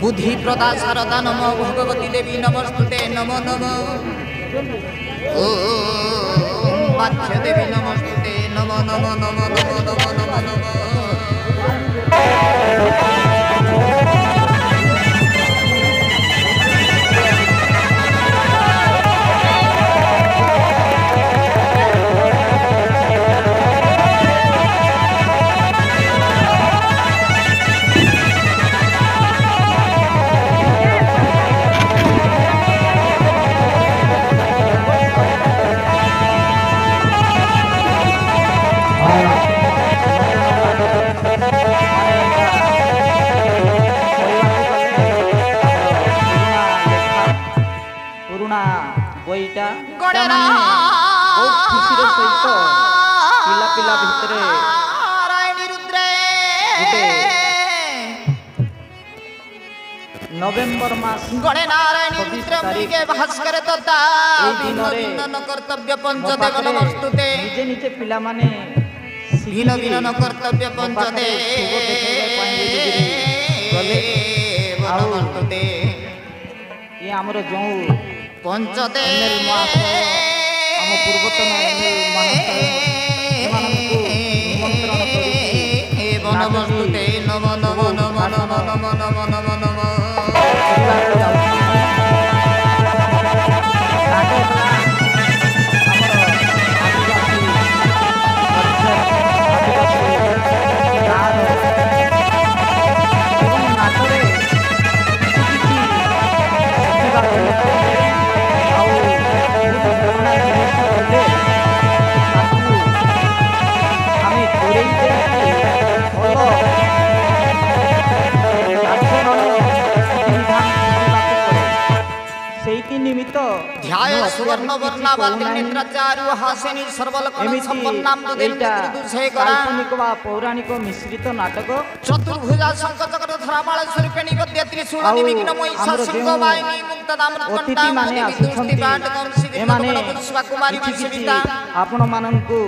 बुद्धि प्रदा शारदा नमो भगवती देवी नमस्तुते नमो नमो ओम वाच्य देवी नमस्तुते नमो नमो नमो नमो नमो नमो नमो नवेम्बर मास गणे नारायण के भास्कर तथा विनोदन कर्तव्य पंचदेव नमस्तुते निजे निजे पिला माने भिन्न भिन्न कर्तव्य पंचदेव नमस्तुते ये हमरो जो पंचदेव हम पूर्वतन नमस्तुते नमो नमो नमो नमो नमो नमो नमो नमो କଳାବାତି କହୁନାହିଁ। ନିଦ୍ରା ଚାରୁ ହାସେନି ସର୍ବଲକ୍ଷଣ ଏମିତି ସମ୍ପନ୍ନାମ ଦୁଦେନ ଏଇଟା ଦୁଦୁସେ କରା କାଳ୍ପନିକ ବା ପୌରାଣିକ ମିଶ୍ରିତ ନାଟକ। ଚତୁର୍ଭୁଜା ଶଙ୍ଖ ଚକ୍ର ଧରାମାଳ ସ୍ୱରୂପେଣୀ ଗଦ୍ୟ ତ୍ରିଶୂଳ ଆଉ ନିବିଘ୍ନ ମହିଷା ଆମର ସିଂହ ଯେଉଁ ବାହିନୀ ମୁକ୍ତଦାମୃତ କଣ୍ଟା ଅତିଥିମାନେ ଦେବୀ ଦୁଷ୍ଟି ଆସୁଛନ୍ତି ବାଟ କଂସି ଏମାନେ ପୁଷ୍ପା କୁମାରୀ କିଛି କିଛି ସେବିତା ଆପଣମାନଙ୍କୁ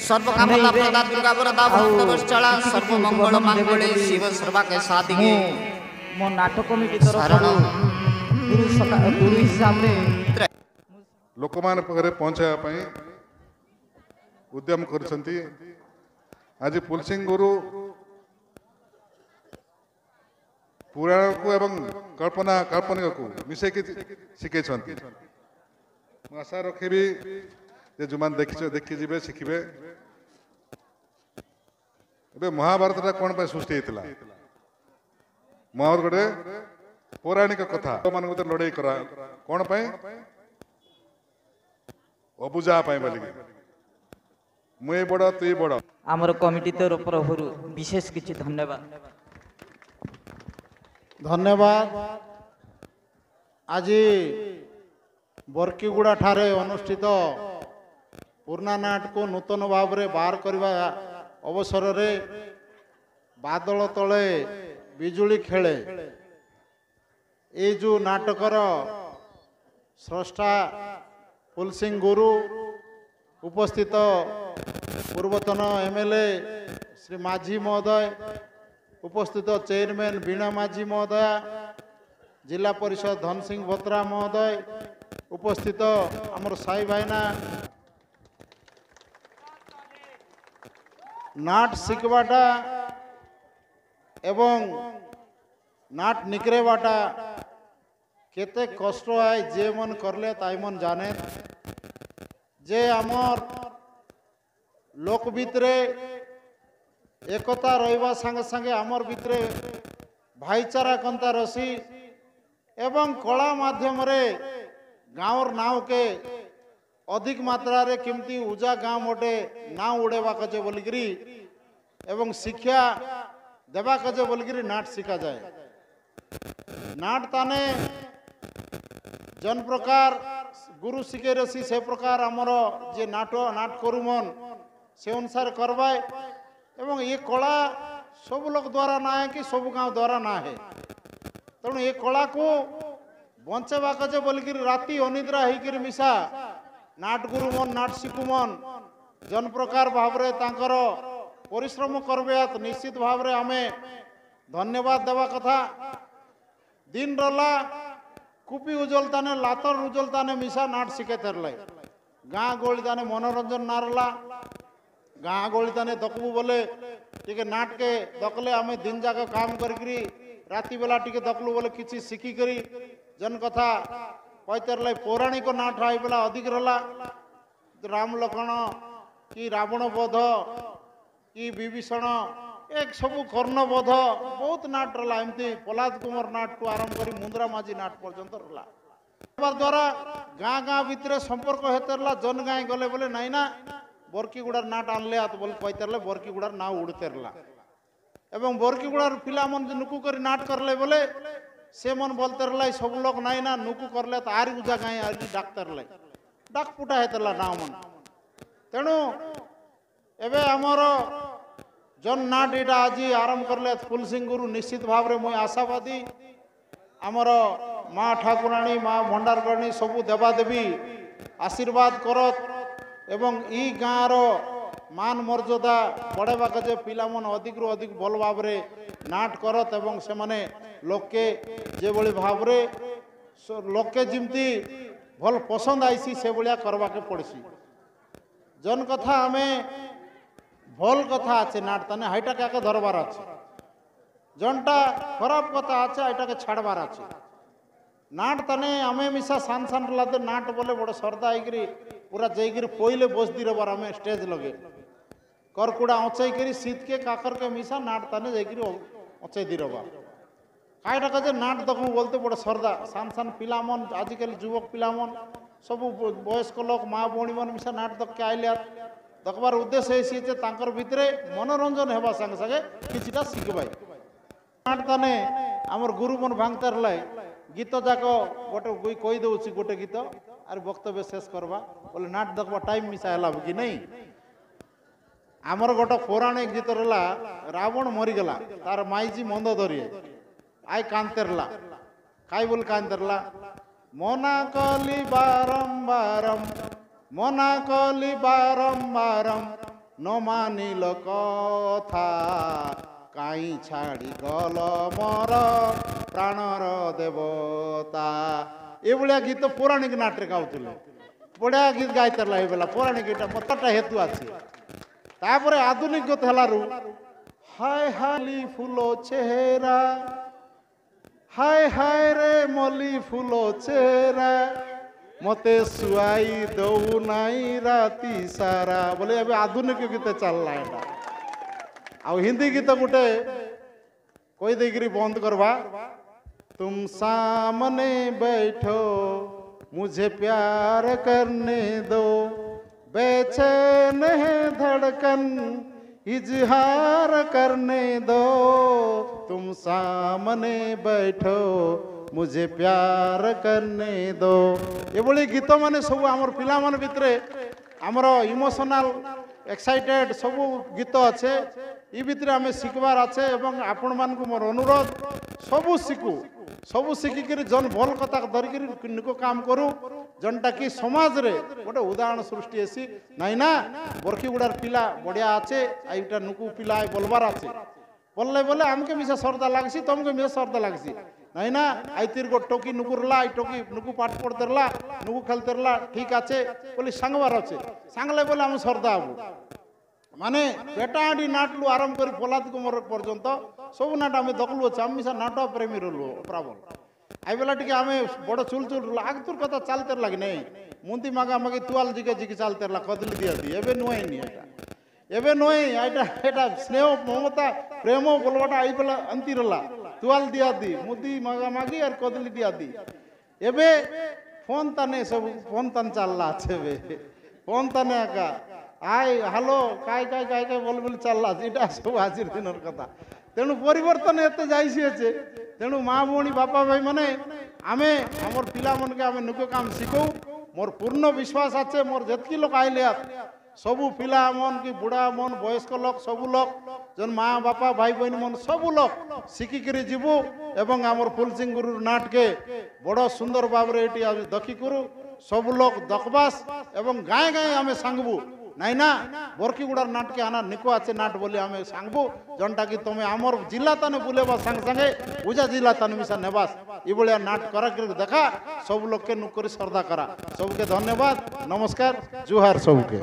ସର୍ବକାମନା ଶୁଣାଇବେ। ପ୍ରଦା ଦୁର୍ଗା ବରଦା ଆଉ ଭକ୍ତ ବତ୍ସଳା କିଛି କିଛି ସର୍ବମଙ୍ଗଳ ଉଦ୍ବୋଧନ ଦେବେ ମାଙ୍ଗଳେ ବୋଲି ଶିବ ସର୍ବାକେ ମୁଁ ସାଧିକେ ମୋ ନାଟକ କମିଟି ତରଫରୁ ଗୁରୁ ହିସାବରେ ଲୋକମାନଙ୍କ ପାଖରେ ପହଞ୍ଚାଇବା ପାଇଁ ଉଦ୍ୟମ କରିଛନ୍ତି। ଆଜି ପୁଲସିଂ ଗୁରୁ ପୁରାଣକୁ ଏବଂ କାଳ୍ପନିକକୁ ମିଶେଇକି ଶିଖେଇଛନ୍ତି। ମୁଁ ଆଶା ରଖିବି ଯେ ଯେଉଁମାନେ ଦେଖି ଯିବେ ଶିଖିବେ। ଏବେ ମହାଭାରତଟା କ'ଣ ପାଇଁ ସୃଷ୍ଟି ହେଇଥିଲା? ମହାଭାରତ ଗୋଟେ ପୌରାଣିକ କଥା ମାନଙ୍କ ଭିତରେ ଲଢ଼େଇ କରା କ'ଣ ପାଇଁ? ଅବୁଝା ପାଇଁ ବୋଲିକି ମୁଁ ଏ ବଡ଼ ତୁ ବଡ଼। ଆମର କମିଟି ତରଫରୁ ବିଶେଷ କିଛି ଧନ୍ୟବାଦ। ଧନ୍ୟବାଦ। ଆଜି ବର୍କିଗୁଡ଼ା ଠାରେ ଅନୁଷ୍ଠିତ ପୁରୁଣା ନାଟକୁ ନୂତନ ଭାବରେ ବାହାର କରିବା ଅବସରରେ ବାଦଳ ତଳେ ବିଜୁଳି ଖେଳେ ଏଇ ଯେଉଁ ନାଟକର ସ୍ରଷ୍ଟା ପୁଲସିଂ ଗୁରୁ, ଉପସ୍ଥିତ ପୂର୍ବତନ MLA ଶ୍ରୀ ମାଝୀ ମହୋଦୟ, ଉପସ୍ଥିତ ଚେୟାରମ୍ୟାନ୍ ବୀଣା ମାଝୀ ମହୋଦୟା, ଜିଲ୍ଲା ପରିଷଦ ଧନ ସିଂ ଭତ୍ରା ମହୋଦୟ, ଉପସ୍ଥିତ ଆମର ସାଇ ଭାଇନା। नाट शिखवाटा एवं नाट निकरेवाटा केते कष्ट है जे मन करले ताई मन जाने जे आमर लोक भितरे एकता रहिबा संगे संगे आमर भितरे भाईचारा कंता रसी एवं कला माध्यम रे गाँवर नाव के अधिक मात्रा रे किमती उजा गाँव मोटे नाव उड़ेवा कजे बोलिकी एवं शिक्षा देवा कजे बोलिकी नाट शिखा जाए। नाट ताने जन प्रकार गुरु शिखे रसी से प्रकार आमर जे नाट करू मन से अनुसार करवाए एवं ये कला सब लोग द्वारा ना है कि सब गाँव द्वारा ना है। तेणु ये कला को बंचेवा कजे बोलिकी राति अनिद्रा होकर मिशा नाट गुरु मन नाट शिखु मन जन प्रकार भाव रे तांकर परिश्रम करबे निश्चित भाव रे आमे धन्यवाद देवा कथा। दिन रला कुपी उजलताने लातर उजलताने मिशा नाट शिखे थरले गाँ गोली ताने मनोरंजन ना रला गाँ गोली ताने दकबू बोले टिके नाट के दकले आमे दिन जाक काम करी राति बेला टिके दकलू बोले किसी शिखी करी जन कथा कहते पौराणिक नाट आई बेला अधिक रहा राम लखन कि रावण बोध कि विभीषण एक सब कर्णबोध बहुत नाट रहा एमती प्रहलाद कुमार नाट को आरंभ कर मुंद्रा माझी नाट पर्यंत रहा द्वारा गाँ गाँ भितर संपर्क होते रहा जन गाँ गले बोले नाई ना बरकीगुड़ार नाट आनले आत बोले कहते बरकीगुड़ार ना उड़ते रहा एवं बरकीगुड़ार पिला मन नुकु कर नाट करले बोले से मन बोलते रहा सब लोग नाई ना नुकु करले तो आरी उजा गाई आरी डाक्तर लाई डाक पुटा हेतला ना मन तेणु एबे हमर जन नाट एटा आज आरंभ करले पुलसिंह गुरु निश्चित भाव रे मुई आशावादी हमर माँ ठाकुराणी माँ भंडारगणी सबू देवादेवी आशीर्वाद करत एवं ई गाँव रो मान मर्यादा बढ़ेबा के पिला मन अधिक रु अधिक भल भाव रे नाट करत एवं से माने लोके जे बड़ी भाव रे लोके जिमती भल पसंद आईसी से भाया करवा के पड़सी जन कथा हमें भल कथा अच्छे नाट ताने हाईटा क्या धरबार अच्छे जनटा खराब कथा अच्छे हाईटा के छाड़बार अच्छे नाट ताने आमे मिसा सान सान लाते नाट बोले बड़ श्रद्धा होकर पूरा जाकर पहले बस दी रबार आमे स्टेज लगे करकुड़ा अचई कर शीत के काकर के मिसा नाट ताने जाकर अचई दी रबार काईटा कजे नाट देखूँ बोलते बड़ श्रद्धा सान सान पिला मन आजिकल युवक पिला मन सब वयस्क लोक माँ भौणी मन मिसा नाट देख के आइले देखबार उद्देश्य ऐसी भितर मनोरंजन होगा संगे संगे किछिटा शिखबाई नाट ताने आमर गुरु मन भांगते रहा गीत जाक गोटे कही दौर गोटे गीत আর বক্তব্য শেষ করবা বলে নাট দেখবা টাইম মিশা হেলা কি নেই আমার গোটা পৌরাণিক গীত রলা রাবণ মরিগলা তার মাইজি মন্দ ধরিয়ে আই কান্তেরলা কাই বল কান্তেরলা মনা কলি বারম্বারম মনা কলি বারম্বারম ন মানিল কথা কাই ছাড়ি গল মর প্রাণর দেবতা এভাবে গীত পৌরাণিক নাটে গাউলে বড়িয়া গীত গাইতারলা এইবেলা পৌরাণিক এটা মতটা হেতু আছে তারপরে আধুনিক গীত হেলারু হায় হালি ফুলো চেহারা হায় হায় রে মলি ফুলো চেহারা মতে শুয়াই দৌ নাই রাতি সারা বলে এবে আধুনিক গীতে চাললা এটা ଆଉ ହିନ୍ଦୀ ଗୀତ ଗୋଟେ କହି ଦେଇକିରି ବନ୍ଦ କରବା तुम सामने बैठो मुझे प्यार करने दो बेचैन है धड़कन इजहार करने दो तुम सामने बैठो मुझे प्यार करने दो एभली गीत माने सब आमर पिला मन भितरे आमर इमोशनल एक्साइटेड सब गीत अच्छे इ भितर आम शिखबार अच्छे एवं आपण मान मोर अनुरोध सबू शिखु सबू शिखिक जन भल कथा धरिक निको काम करूँ जनटा कि समाज रे गोटे उदाहरण सृष्टि हेसी नाई ना बरखीगुड़ार पिला बढ़िया अच्छे आईटा नुकु पिला बोलबार अच्छे बोलले बोले आमके मिसा श्रद्धा लगसी तुमके मिसा श्रद्धा लगसी नाई ना आई तीर गो टोकी नुकुरला आई टोकी नुकु पाठ पढ़तेरला नुकु खेलतेरला ठीक अच्छे बोली सांगबार अच्छे सांगले बोले आम श्रद्धा हबू माने पेटाडी नाटलू आरंभ कर फलाद कुमार पर्यंत सब नाट आम दखलु अच्छे आम मिसा नाट प्रेमी रलु प्राबल आई बेला टिके आमे बड़ चुल चुल रलु आग तुर कथा चालतेर लगे नहीं मुंती मागा मागे तुआल जिके जिके चालतेरला कदली दिया दी एबे नुआई नी एटा एबे नुआई एटा एटा स्नेह ममता प्रेम बोलबाटा आई बेला अंतिरला तुआल दिया दी मुदी मागा मागी और कदली दिया दी एबे फोन ताने सब फोन तान चालला আছে বে फोन ताने आका आय हेलो काय काय काय काय बोल बोल चलला এটা सब आजिर दिनर कथा तेणु परिवर्तन एते जाइसी আছে तेणु माँ भौणी बापा भाई माने आमे हमर पिला मन के आमे नुको काम शिखौ मोर पूर्ण विश्वास আছে मोर जतकी लोक आइले सबू पिला मन की बुढ़ा मन वयस्क लोक सबू लोक जन माँ बापा भाई बहन मन सबू लोक शिखिकी जीवु एवं आमर फुलसिंह गुरु नाट के बड़ सुंदर भाव देखी करू सबू लोक दखबास एवं गाए गाए आमे सांगबू नाई ना बरखीगुड़ार नाट के आना निको आचे नाट बोली आमे सांगबू जनटा कि तुम आमर जिला ताने बुलेबा संग संगे उजा जिला ताने मिसा नेबास इबलिया नाट करा कर देखा सब लोग के नुकरी श्रद्धा करा सबके धन्यवाद नमस्कार जुहार सबके।